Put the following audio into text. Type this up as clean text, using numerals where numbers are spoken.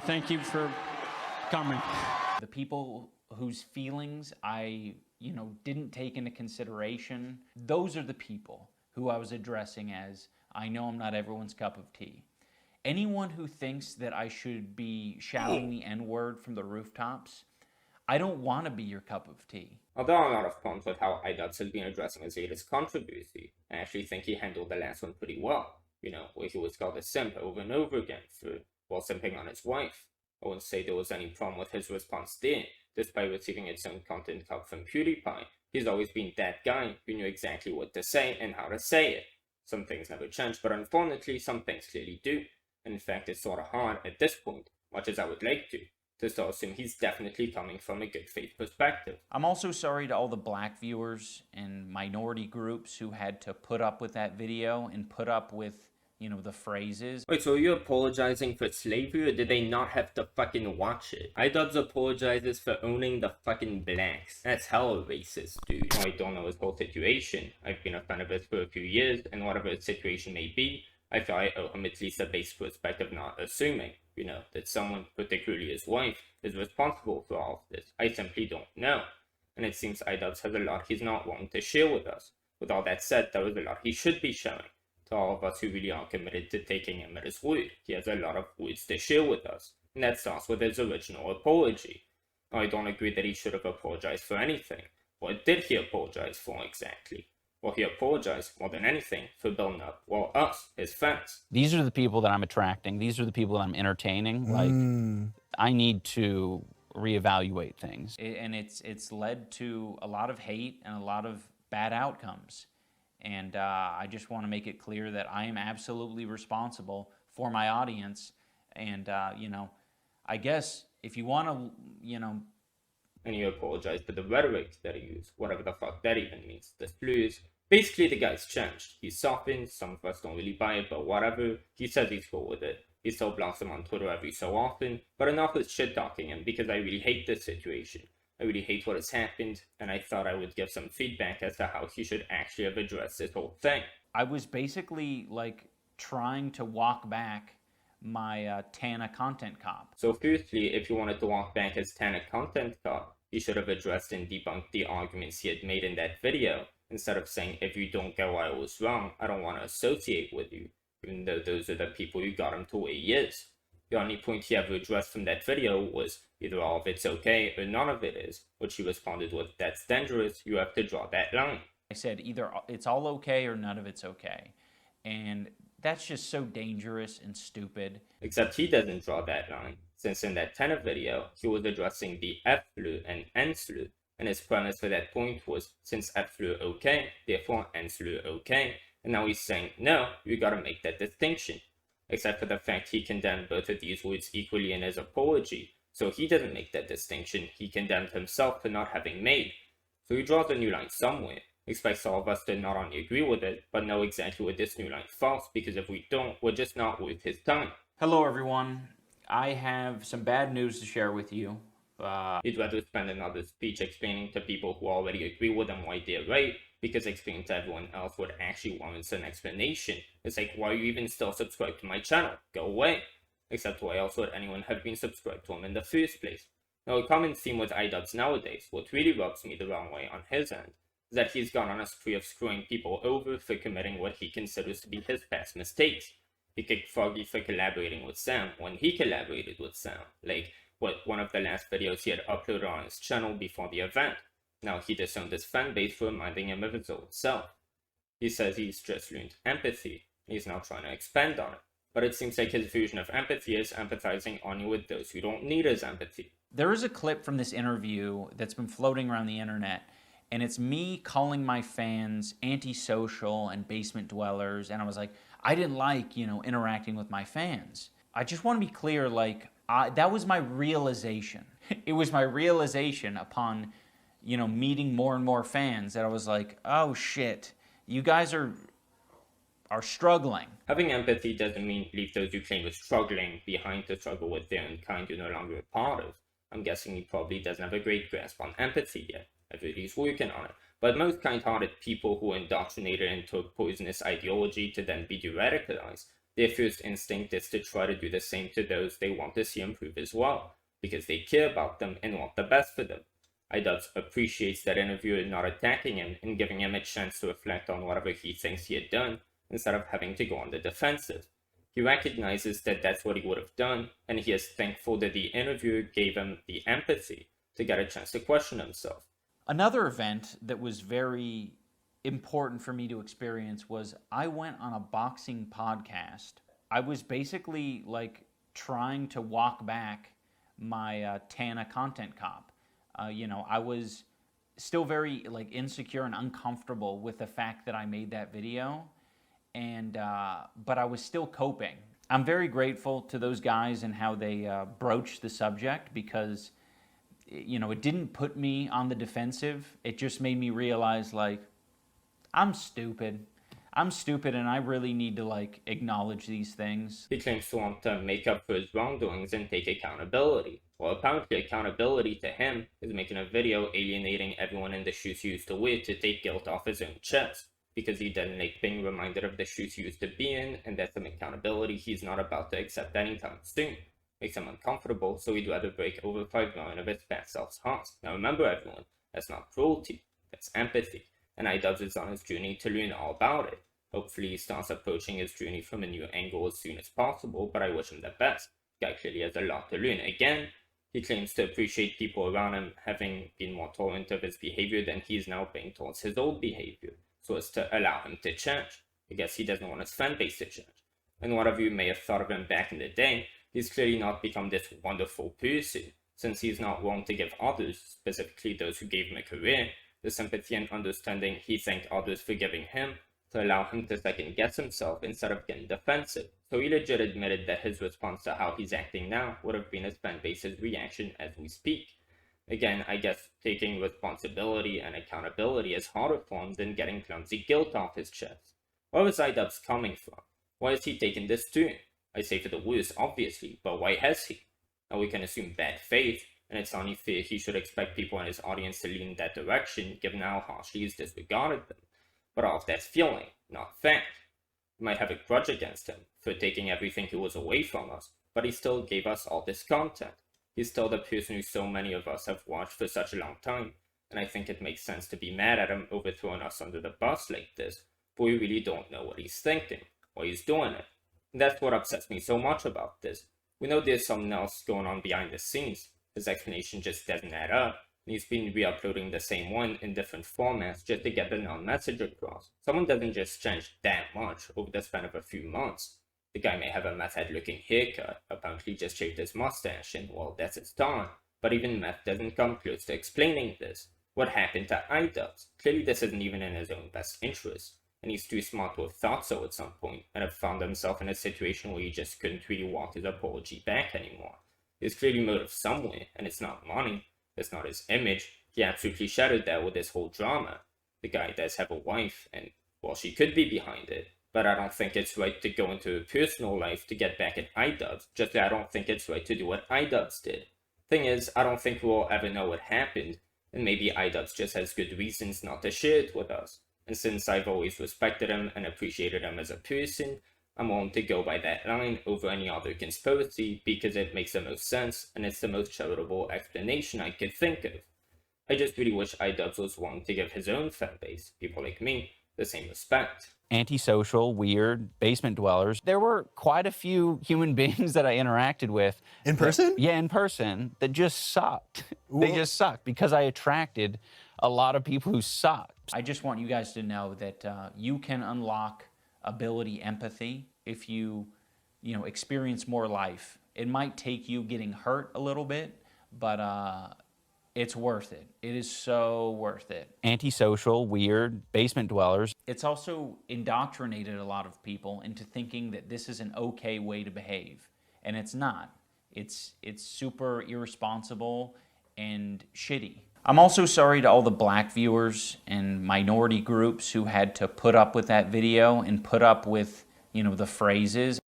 thank you for coming. The people whose feelings I, didn't take into consideration, those are the people who I was addressing as, I know I'm not everyone's cup of tea. Anyone who thinks that I should be shouting the N-word from the rooftops, I don't want to be your cup of tea. Although I'm not of problems with how Idubbbz has been addressing his latest controversy, I actually think he handled the last one pretty well. Where he was called a simp over and over again while simping on his wife. I wouldn't say there was any problem with his response there, despite receiving its own content cut from PewDiePie. He's always been that guy who knew exactly what to say and how to say it. Some things never change, but unfortunately, some things clearly do. And in fact, it's sort of hard at this point, much as I would like to still assume he's definitely coming from a good faith perspective. I'm also sorry to all the black viewers and minority groups who had to put up with that video and put up with, the phrases. Wait, so are you apologizing for slavery, or did they not have to fucking watch it? Idubbbz apologizes for owning the fucking blacks. That's hella racist, dude. I don't know his whole situation. I've been a fan of his for a few years, and whatever his situation may be, I feel I owe him at least a basic respect of not assuming, that someone, particularly his wife, is responsible for all of this. I simply don't know. And it seems Idubbbz has a lot he's not willing to share with us. With all that said, there is a lot he should be sharing. To all of us who really are committed to taking him at his word, he has a lot of words to share with us. And that starts with his original apology. I don't agree that he should have apologized for anything. What did he apologize for exactly? Well, he apologized more than anything for building up, us, his fans. These are the people that I'm attracting. These are the people that I'm entertaining. Like, I need to reevaluate things. And it's led to a lot of hate and a lot of bad outcomes. And I just want to make it clear that I am absolutely responsible for my audience. And, I guess if you want to, And you apologize for the rhetoric that he used, whatever the fuck that even means. The slurs. Basically, the guy's changed. He's softened. Some of us don't really buy it, but whatever. He says he's cool with it. He still blocks him on Twitter every so often. But enough with shit talking him, because I really hate this situation. I really hate what has happened, and I thought I would give some feedback as to how he should actually have addressed this whole thing. I was basically, trying to walk back my Tana content cop. So firstly, if you wanted to walk back his Tana content cop, he should have addressed and debunked the arguments he had made in that video, instead of saying, if you don't get why I was wrong, I don't want to associate with you, even though those are the people who got him to where he is. The only point he ever addressed from that video was either all of it's okay or none of it is, which he responded with, that's dangerous, you have to draw that line. I said either it's all okay or none of it's okay. And that's just so dangerous and stupid. Except he doesn't draw that line, since in that Tana video, he was addressing the F slur and N slur, and his premise for that point was, since F slur okay, therefore N slur okay, and now he's saying, no, you gotta make that distinction. Except for the fact he condemned both of these words equally in his apology, so he didn't make that distinction, he condemned himself for not having made. So he draws a new line somewhere, expects all of us to not only agree with it, but know exactly where this new line falls, because if we don't, we're just not worth his time. Hello everyone, I have some bad news to share with you. He'd rather spend another speech explaining to people who already agree with him why they're right, because explaining to everyone else would actually warrant an explanation. It's like, why are you even still subscribed to my channel? Go away. Except why else would anyone have been subscribed to him in the first place? Now, a common theme with Idubbbz nowadays, what really rubs me the wrong way on his end, is that he's gone on a spree of screwing people over for committing what he considers to be his past mistakes. He kicked Foggy for collaborating with Sam when he collaborated with Sam, like one of the last videos he had uploaded on his channel before the event. Now he disowned his fanbase for reminding him of his old self. He says he's just learned empathy. He's now trying to expand on it. But it seems like his version of empathy is empathizing only with those who don't need his empathy. There is a clip from this interview that's been floating around the internet, and it's me calling my fans antisocial and basement dwellers, and I was like, I didn't like, interacting with my fans. I just want to be clear, that was my realization. It was my realization upon, meeting more and more fans that I was like, oh shit, you guys are struggling. Having empathy doesn't mean leave those you claim are struggling behind the struggle with their own kind you're no longer a part of. I'm guessing he probably doesn't have a great grasp on empathy yet. I feel he's working on it. But most kind-hearted people who are indoctrinated into a poisonous ideology to then be de-radicalized, their first instinct is to try to do the same to those they want to see improve as well, because they care about them and want the best for them. Idubbbz appreciates that interviewer not attacking him and giving him a chance to reflect on whatever he thinks he had done, instead of having to go on the defensive. He recognizes that that's what he would have done, and he is thankful that the interviewer gave him the empathy to get a chance to question himself. Another event that was very important for me to experience was I went on a boxing podcast. I was basically like trying to walk back my Tana content cop. I was still very like insecure and uncomfortable with the fact that I made that video, and but I was still coping. I'm very grateful to those guys and how they broached the subject, because it didn't put me on the defensive. It just made me realize, like, I'm stupid, and I really need to like acknowledge these things. He claims to want to make up for his wrongdoings and take accountability. Well, apparently accountability to him is making a video alienating everyone in the shoes he used to wear to take guilt off his own chest, because he doesn't like being reminded of the shoes he used to be in, and that's some accountability he's not about to accept anytime soon. Makes him uncomfortable, so he'd rather break over 5 million of his past self's hearts. Now remember, everyone, that's not cruelty, that's empathy, and Idubbbz is on his journey to learn all about it. Hopefully he starts approaching his journey from a new angle as soon as possible, but I wish him the best. He actually has a lot to learn. Again, he claims to appreciate people around him having been more tolerant of his behavior than he is now being towards his old behavior, so as to allow him to change. I guess he doesn't want his fan base to change. And whatever you may have thought of him back in the day, he's clearly not become this wonderful person, since he's not willing to give others, specifically those who gave him a career, the sympathy and understanding he thanked others for giving him, to allow him to second guess himself instead of getting defensive. So he legit admitted that his response to how he's acting now would have been his fan base's reaction as we speak. Again, I guess taking responsibility and accountability is harder for him than getting clumsy guilt off his chest. Where is Idubbbz coming from? Why has he taken this turn? I say for the worse, obviously, but why has he? Now we can assume bad faith, and it's only fair he should expect people in his audience to lean in that direction, given how harshly he's disregarded them. But all of that's feeling, not fact. We might have a grudge against him for taking everything he was away from us, but he still gave us all this content. He's still the person who so many of us have watched for such a long time, and I think it makes sense to be mad at him over throwing us under the bus like this, but we really don't know what he's thinking, why he's doing it. And that's what upsets me so much about this. We know there's something else going on behind the scenes. His explanation just doesn't add up, and he's been re-uploading the same one in different formats just to get the non-message across. Someone doesn't just change that much over the span of a few months. The guy may have a meth head looking haircut, apparently just shaved his mustache, and well, that's his time. But even meth doesn't come close to explaining this. What happened to Idubbbz? Clearly this isn't even in his own best interest, and he's too smart to have thought so at some point, and have found himself in a situation where he just couldn't really walk his apology back anymore. There's clearly motive somewhere, and it's not money. It's not his image. He absolutely shattered that with this whole drama. The guy does have a wife, and well, she could be behind it. But I don't think it's right to go into her personal life to get back at Idubbbz, just that I don't think it's right to do what Idubbbz did. Thing is, I don't think we'll ever know what happened, and maybe Idubbbz just has good reasons not to share it with us. And since I've always respected him and appreciated him as a person, I'm willing to go by that line over any other conspiracy because it makes the most sense and it's the most charitable explanation I could think of. I just really wish Idubbbz was willing to give his own fanbase, people like me, the same respect. Antisocial, weird, basement dwellers. There were quite a few human beings that I interacted with. In person? Yeah, in person, that just sucked. They just sucked because I attracted a lot of people who sucked. I just want you guys to know that you can unlock ability, empathy, if you experience more life. It might take you getting hurt a little bit, but it's worth it. It is so worth it. Antisocial, weird, basement dwellers. It's also indoctrinated a lot of people into thinking that this is an okay way to behave, and it's not. It's super irresponsible and shitty. I'm also sorry to all the black viewers and minority groups who had to put up with that video and put up with, the phrases.